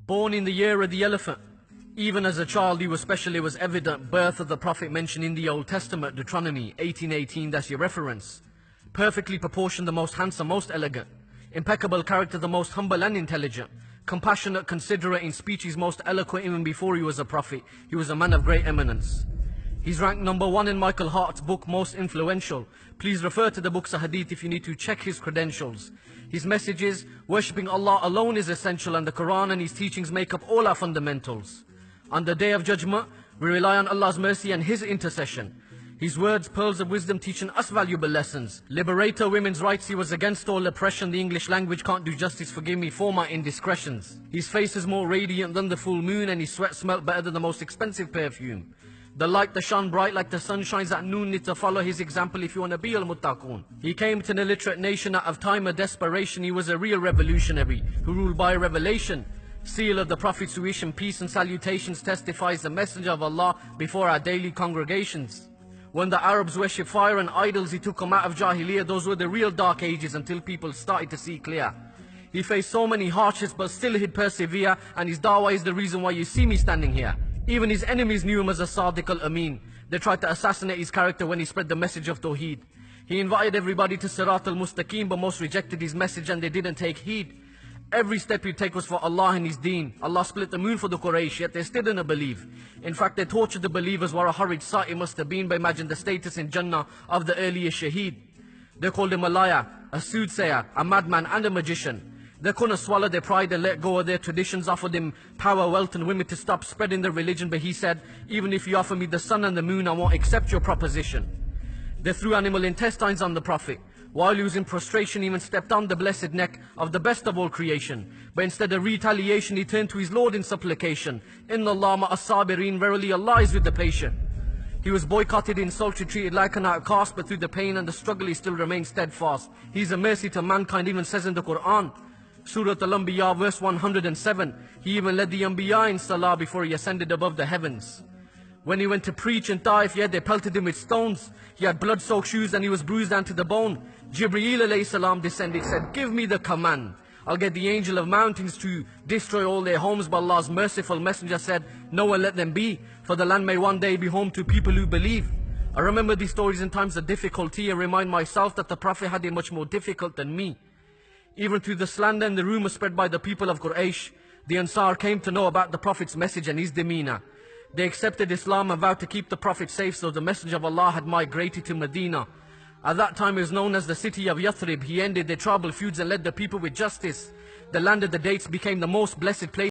Born in the year of the elephant. Even as a child he was special, it was evident. Birth of the Prophet mentioned in the Old Testament, Deuteronomy 18:18, that's your reference. Perfectly proportioned, the most handsome, most elegant. Impeccable character, the most humble and intelligent. Compassionate, considerate, in speech he's most eloquent. Even before he was a prophet, he was a man of great eminence. He's ranked number 1 in Michael Hart's book, Most Influential. Please refer to the books of Hadith if you need to check his credentials. His message is, worshipping Allah alone is essential, and the Quran and his teachings make up all our fundamentals. On the Day of Judgment, we rely on Allah's mercy and His intercession. His words, pearls of wisdom, teaching us valuable lessons. Liberator, women's rights, he was against all oppression. The English language can't do justice, forgive me for my indiscretions. His face is more radiant than the full moon, and his sweat smelt better than the most expensive perfume. The light that shone bright like the sun shines at noon, need to follow his example if you want to be al-muttaqun. He came to an illiterate nation out of time of desperation. He was a real revolutionary who ruled by revelation. Seal of the Prophet's wish and peace and salutations testifies the messenger of Allah before our daily congregations. When the Arabs worshipped fire and idols, he took them out of Jahiliyyah. Those were the real dark ages until people started to see clear. He faced so many hardships but still he'd persevere, and his dawah is the reason why you see me standing here. Even his enemies knew him as a Sadiq al-Amin. They tried to assassinate his character when he spread the message of Tawheed. He invited everybody to Sirat al-Mustaqim, but most rejected his message and they didn't take heed. Every step he'd take was for Allah and His deen. Allah split the moon for the Quraysh, yet they still didn't believe. In fact, they tortured the believers. What a horrid sight it must have been. But imagine the status in Jannah of the earliest shaheed. They called him a liar, a soothsayer, a madman and a magician. They couldn't swallow their pride and let go of their traditions. Offered him power, wealth and women to stop spreading their religion. But he said, even if you offer me the sun and the moon, I won't accept your proposition. They threw animal intestines on the Prophet. While he was in prostration, he even stepped on the blessed neck of the best of all creation. But instead of retaliation, he turned to his Lord in supplication. Inna Allah ma'as sabirin, verily Allah is with the patient. He was boycotted, insulted, treated like an outcast, but through the pain and the struggle he still remained steadfast. He's a mercy to mankind, even says in the Quran. Surah Al-Anbiya verse 107. He even led the Anbiya in Salah before he ascended above the heavens. When he went to preach in Taif, they pelted him with stones. He had blood-soaked shoes and he was bruised down to the bone. Jibreel alayhi salam descended, said, give me the command. I'll get the angel of mountains to destroy all their homes. But Allah's merciful messenger said, no, one let them be, for the land may one day be home to people who believe. I remember these stories in times of difficulty and remind myself that the Prophet had it much more difficult than me. Even through the slander and the rumor spread by the people of Quraysh, the Ansar came to know about the Prophet's message and his demeanor. They accepted Islam and vowed to keep the Prophet safe, so the Messenger of Allah had migrated to Medina. At that time it was known as the city of Yathrib. He ended their tribal feuds and led the people with justice. The land of the dates became the most blessed place.